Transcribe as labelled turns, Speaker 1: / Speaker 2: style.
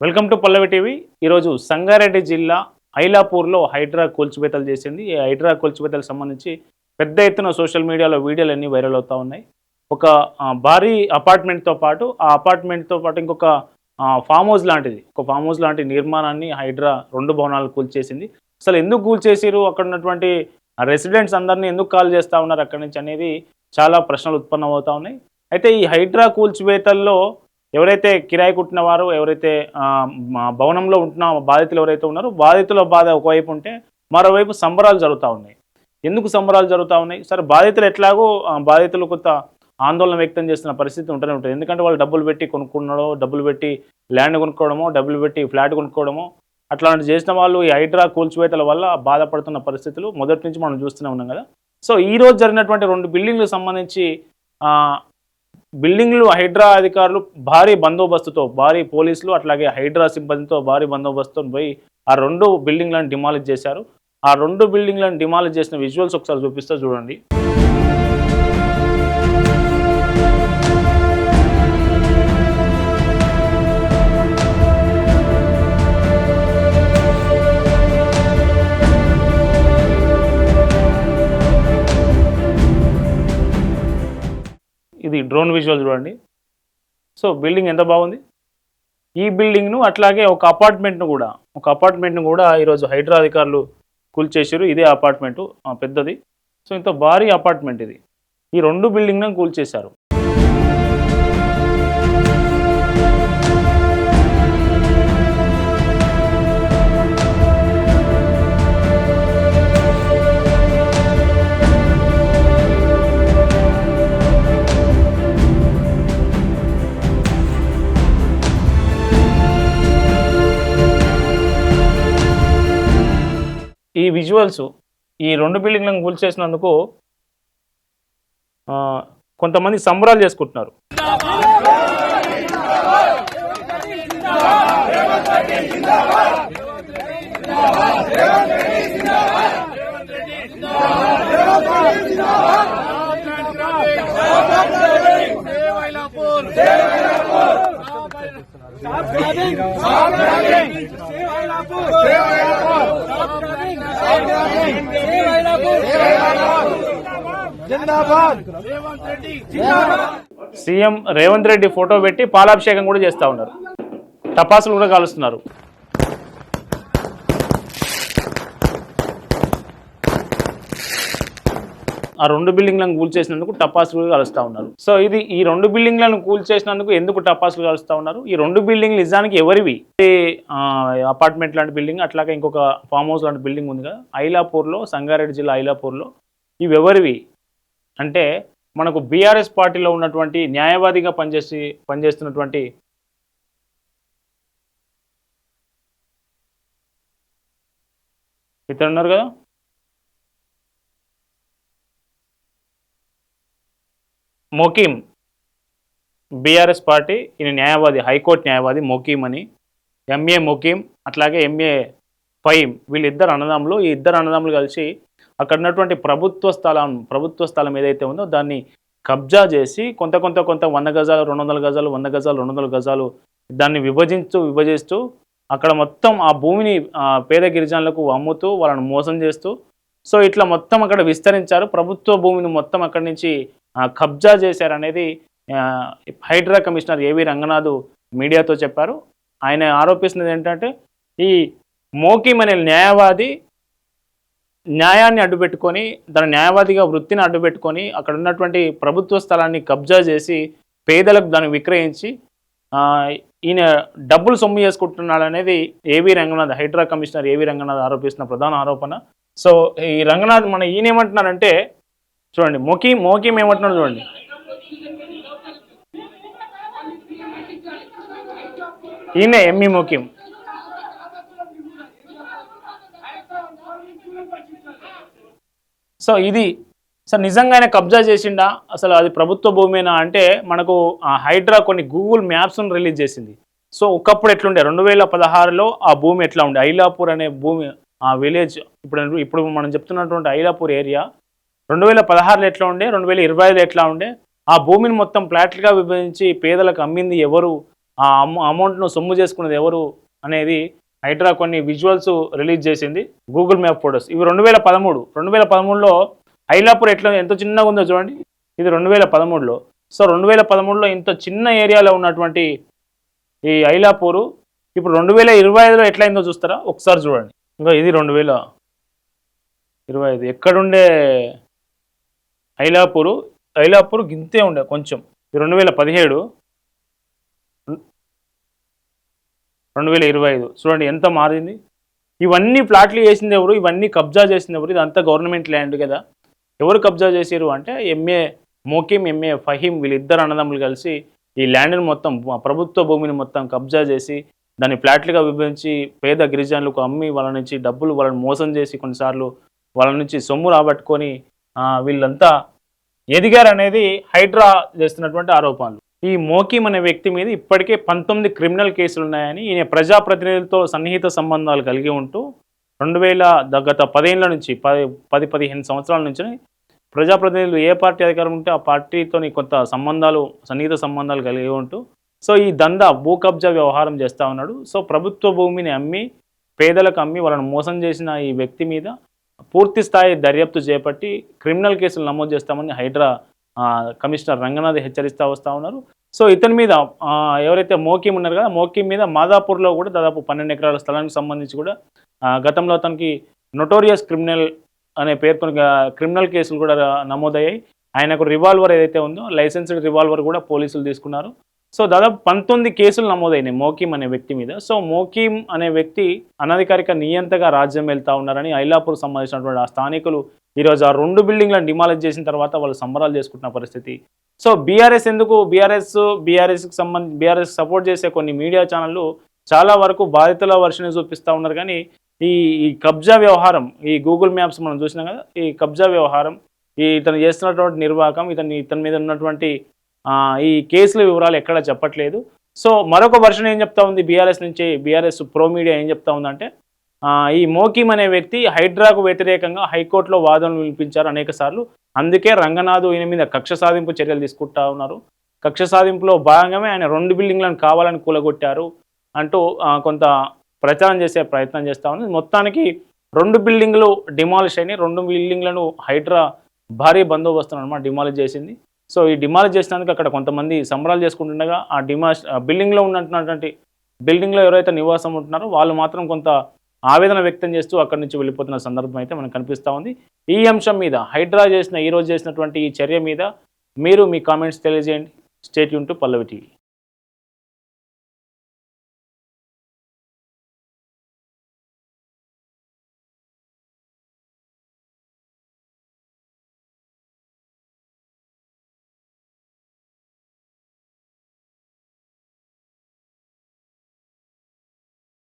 Speaker 1: Welcome to Pallavi TV. ఈరోజు సంగారెడ్డి జిల్లా ఐలాపూర్లో హైడ్రా కూల్చివేతలు చేసింది. ఈ హైడ్రా కూల్చివేతలకు సంబంధించి పెద్ద ఎత్తున సోషల్ మీడియాలో వీడియోలన్నీ వైరల్ అవుతూ ఉన్నాయి. ఒక భారీ అపార్ట్మెంట్తో పాటు ఇంకొక ఫామ్ హౌస్ లాంటిది, ఒక ఫామ్ హౌస్ లాంటి నిర్మాణాన్ని హైడ్రా 2 భవనాలు కూల్చేసింది. అసలు ఎందుకు కూల్చేసారు, అక్కడ ఉన్నటువంటి రెసిడెంట్స్ అందరినీ ఎందుకు కాల్ చేస్తూ ఉన్నారు అక్కడి నుంచి అనేది చాలా ప్రశ్నలు ఉత్పన్నమవుతూ ఉన్నాయి. అయితే ఈ హైడ్రా కూల్చివేతల్లో ఎవరైతే కిరాయి కుట్టిన వారు, ఎవరైతే భవనంలో ఉంటున్న బాధితులు ఎవరైతే ఉన్నారో, బాధితుల బాధ ఒకవైపు ఉంటే మరోవైపు సంబరాలు జరుగుతూ ఉన్నాయి. ఎందుకు సంబరాలు జరుగుతూ ఉన్నాయి? సరే, బాధితులు ఎట్లాగో బాధితులు కొంత ఆందోళన వ్యక్తం చేస్తున్న పరిస్థితి ఉంటూనే ఉంటుంది. ఎందుకంటే వాళ్ళు డబ్బులు పెట్టి కొనుక్కున్నాడో, డబ్బులు పెట్టి ల్యాండ్ కొనుక్కోవడమో, డబ్బులు పెట్టి ఫ్లాట్ కొనుక్కోవడమో అట్లాంటి చేసిన వాళ్ళు ఈ హైడ్రా కూల్చివేతల వల్ల బాధపడుతున్న పరిస్థితులు మొదటి నుంచి మనం చూస్తూనే ఉన్నాం కదా. సో ఈరోజు జరిగినటువంటి 2 బిల్డింగ్లకు సంబంధించి బిల్డింగ్లు హైడ్రా అధికారులు భారీ బందోబస్తుతో, భారీ పోలీసులు అట్లాగే హైడ్రా సిబ్బందితో భారీ బందోబస్తుతో పోయి ఆ 2 బిల్డింగ్లను డిమాలిష్ చేశారు. ఆ 2 బిల్డింగ్లను డిమాలిష్ చేసిన విజువల్స్ ఒకసారి చూపిస్తా చూడండి. ఇది డ్రోన్ విజువల్ చూడండి. సో బిల్డింగ్ ఎంత బాగుంది. ఈ బిల్డింగ్ను అట్లాగే ఒక అపార్ట్మెంట్ను కూడా ఈరోజు హైడ్రా అధికారులు కూల్చేసారు. ఇదే అపార్ట్మెంటు పెద్దది. సో ఇంత భారీ అపార్ట్మెంట్ ఇది. ఈ 2 బిల్డింగ్లను కూల్చేశారు. ఈ విజువల్స్ ఈ 2 బిల్డింగ్లను కూల్చేసినందుకు కొంతమంది సంబరాలు చేసుకుంటున్నారు. సీఎం రేవంత్ రెడ్డి ఫోటో పెట్టి పాలాభిషేకం కూడా చేస్తూ ఉన్నారు. టపాసులు కూడా కాలుస్తున్నారు. ఆ 2 బిల్డింగ్లను కూల్చేసినందుకు టపాసులు కలుస్తూ ఉన్నారు. సో ఇది ఈ 2 బిల్డింగ్లను కూల్చేసినందుకు ఎందుకు టపాసులు కలుస్తూ ఉన్నారు? ఈ 2 బిల్డింగ్లు నిజానికి ఎవరివి? అపార్ట్మెంట్ లాంటి బిల్డింగ్, అట్లాగే ఇంకొక ఫామ్ హౌస్ లాంటి బిల్డింగ్ ఉంది కదా ఐలాపూర్లో, సంగారెడ్డి జిల్లా ఐలాపూర్లో. ఇవి ఎవరివి అంటే మనకు బీఆర్ఎస్ పార్టీలో ఉన్నటువంటి న్యాయవాదిగా పనిచేస్తున్నటువంటి ఇతను ఉన్నారు కదా, మోకీం. బీఆర్ఎస్ పార్టీ, ఈయన న్యాయవాది, హైకోర్టు న్యాయవాది మోకీం అని, ఎంఏ మోకీం అట్లాగే ఎంఏ ఫైమ్. వీళ్ళిద్దరు అన్నదమ్ములు. ఈ ఇద్దరు అన్నదమ్ములు కలిసి అక్కడ ఉన్నటువంటి ప్రభుత్వ స్థలం ఏదైతే ఉందో దాన్ని కబ్జా చేసి కొంత 100 గజాలు, 200 గజాలు, 100 గజాలు, 200 గజాలు దాన్ని విభజిస్తూ అక్కడ మొత్తం ఆ భూమిని పేద గిరిజనులకు అమ్ముతూ వాళ్ళని మోసం చేస్తూ, సో ఇట్లా మొత్తం అక్కడ విస్తరించారు. ప్రభుత్వ భూమిని మొత్తం అక్కడి నుంచి కబ్జా చేశారనేది హైడ్రా కమిషనర్ ఏవి రంగనాథ్ మీడియాతో చెప్పారు. ఆయన ఆరోపిస్తున్నది ఏంటంటే ఈ మోకీం అనే న్యాయవాది న్యాయాన్ని అడ్డుపెట్టుకొని, తన న్యాయవాదిగా వృత్తిని అడ్డుపెట్టుకొని అక్కడ ఉన్నటువంటి ప్రభుత్వ స్థలాన్ని కబ్జా చేసి పేదలకు దాన్ని విక్రయించి ఈయన డబ్బులు సొమ్ము చేసుకుంటున్నాడు అనేది ఏవి రంగనాథ్, హైడ్రా కమిషనర్ ఏవి రంగనాథ్ ఆరోపిస్తున్న ప్రధాన ఆరోపణ. సో ఈ రంగనాథ్ ఈయన ఏమంటున్నారంటే చూడండి, మోకీం ఏమంటున్నాడు చూడండి. ఈయనే ఎంఈ మోకీం. సో ఇది నిజంగానే కబ్జా చేసిండా, అసలు అది ప్రభుత్వ భూమేనా అంటే మనకు హైడ్రా కొన్ని గూగుల్ మ్యాప్స్ను రిలీజ్ చేసింది. సో ఒకప్పుడు ఎట్లుండే 2016లో ఆ భూమి ఎట్లా ఉండే, ఐలాపూర్ అనే భూమి, ఆ విలేజ్, ఇప్పుడు మనం చెప్తున్నటువంటి ఐలాపూర్ ఏరియా 2016లో ఎట్లా ఉండే, 2025లో ఎట్లా ఉండే, ఆ భూమిని మొత్తం ఫ్లాట్లుగా విభజించి పేదలకు అమ్మింది ఎవరు ఆ అమౌంట్ను సొమ్ము చేసుకున్నది ఎవరు అనేది హైడ్రా కొన్ని విజువల్స్ రిలీజ్ చేసింది. గూగుల్ మ్యాప్ ఫొటోస్ ఇవి 2013లో ఐలాపూర్ ఎంత చిన్నగా ఉందో చూడండి. ఇది 2013లో. సో 2013లో ఇంత చిన్న ఏరియాలో ఉన్నటువంటి ఈ ఐలాపూరు ఇప్పుడు 2025లో ఎట్లయిందో చూస్తారా ఒకసారి చూడండి. ఇంకా ఇది 2025 ఎక్కడుండే ఐలాపూరు గింతే ఉండే కొంచెం. 2017 2025 చూడండి ఎంత మారింది. ఇవన్నీ ప్లాట్లు చేసింది ఎవరు, ఇవన్నీ కబ్జా చేసింది ఎవరు, ఇదంతా గవర్నమెంట్ ల్యాండ్ కదా. ఎవరు కబ్జా చేసారు అంటే ఎంఏ మోకీం, ఎంఏ ఫహీం వీళ్ళిద్దరు అన్నదమ్ములు కలిసి ఈ ల్యాండ్ని మొత్తం ప్రభుత్వ భూమిని మొత్తం కబ్జా చేసి దాన్ని ఫ్లాట్లుగా విభజించి పేద గిరిజనులకు అమ్మి వాళ్ళ నుంచి డబ్బులు వాళ్ళని మోసం చేసి కొన్నిసార్లు వాళ్ళ నుంచి సొమ్ము రాబట్టుకొని వీళ్ళంతా ఎదిగారనేది హైడ్రా చేస్తున్నటువంటి ఆరోపణలు. ఈ మోకీం అనే వ్యక్తి మీద ఇప్పటికే 19 క్రిమినల్ కేసులు ఉన్నాయని, ఈయన ప్రజాప్రతినిధులతో సన్నిహిత సంబంధాలు కలిగి ఉంటూ గత 10 ఏళ్ల నుంచి 10-15 సంవత్సరాల నుంచి ప్రజాప్రతినిధులు ఏ పార్టీ అధికారం ఉంటే ఆ పార్టీతోని కొంత సన్నిహిత సంబంధాలు కలిగి ఉంటూ సో ఈ భూ కబ్జా వ్యవహారం చేస్తూ ఉన్నాడు. సో ప్రభుత్వ భూమిని అమ్మి పేదలకు అమ్మి వాళ్ళని మోసం చేసిన ఈ వ్యక్తి మీద పూర్తి స్థాయి దర్యాప్తు చేపట్టి క్రిమినల్ కేసులు నమోదు చేస్తామని హైడ్రా కమిషనర్ రంగనాథ్ హెచ్చరిస్తూ వస్తూ ఉన్నారు. సో ఇతని మీద ఎవరైతే మోకీం ఉన్నారు కదా, మోకీం మీద మాదాపూర్లో కూడా దాదాపు 12 ఎకరాల స్థలానికి సంబంధించి కూడా గతంలో అతనికి నొటోరియస్ క్రిమినల్ అనే పేరుతో క్రిమినల్ కేసులు కూడా నమోదయ్యాయి. ఆయనకు రివాల్వర్ ఏదైతే ఉందో లైసెన్స్డ్ రివాల్వర్ కూడా పోలీసులు తీసుకున్నారు. సో దాదాపు 19 కేసులు నమోదైనాయి మోకీం అనే వ్యక్తి మీద. సో మోకీం అనే వ్యక్తి అనధికారిక నియంతగా రాజ్యం వెళ్తూ ఉన్నారని ఐలాపూర్ సంబంధించినటువంటి ఆ స్థానికులు ఈరోజు ఆ 2 బిల్డింగ్లను డిమాలిష్ చేసిన తర్వాత వాళ్ళు సంబరాలు చేసుకుంటున్న పరిస్థితి. సో బీఆర్ఎస్ సపోర్ట్ చేసే కొన్ని మీడియా ఛానళ్ళు చాలా వరకు బాధితుల వర్షనే చూపిస్తూ ఉన్నారు. కానీ ఈ కబ్జా వ్యవహారం, ఈ గూగుల్ మ్యాప్స్ మనం చూసినాం కదా, ఈ కబ్జా వ్యవహారం, ఇతను చేస్తున్నటువంటి నిర్వాహకం, ఇతని మీద ఉన్నటువంటి ఈ కేసుల వివరాలు ఎక్కడా చెప్పట్లేదు. సో మరొక వర్షన్ ఏం చెప్తా ఉంది బీఆర్ఎస్ ప్రో మీడియా ఏం చెప్తా ఉందంటే ఈ మోకీం అనే వ్యక్తి హైడ్రాకు వ్యతిరేకంగా హైకోర్టులో వాదనలు వినిపించారు అనేక సార్లు. అందుకే రంగనాథ్ ఈయన మీద కక్ష సాధింపు చర్యలు తీసుకుంటా ఉన్నారు. కక్ష సాధింపులో భాగంగానే ఆయన 2 బిల్డింగ్లను కావాలని కూలగొట్టారు అంటూ కొంత ప్రచారం చేసే ప్రయత్నం చేస్తూ ఉంది. మొత్తానికి 2 బిల్డింగ్లు డిమాలిష్ అయినాయి. 2 బిల్డింగ్లను హైడ్రా భారీ బందోబస్తును అన్నమాట డిమాలిష్ చేసింది. సో ఈ డిమాలిష్ చేసినందుకు అక్కడ కొంతమంది సంబరాలు చేసుకుంటుండగా బిల్డింగ్లో ఎవరైతే నివాసం ఉంటున్నారో వాళ్ళు మాత్రం కొంత ఆవేదన వ్యక్తం చేస్తూ అక్కడి నుంచి వెళ్ళిపోతున్న సందర్భం అయితే మనకు కనిపిస్తూ ఉంది. ఈ అంశం మీద హైడ్రా ఈరోజు చేసినటువంటి ఈ చర్య మీద మీరు మీ కామెంట్స్ తెలియజేయండి. Stay tune to Pallavi TV.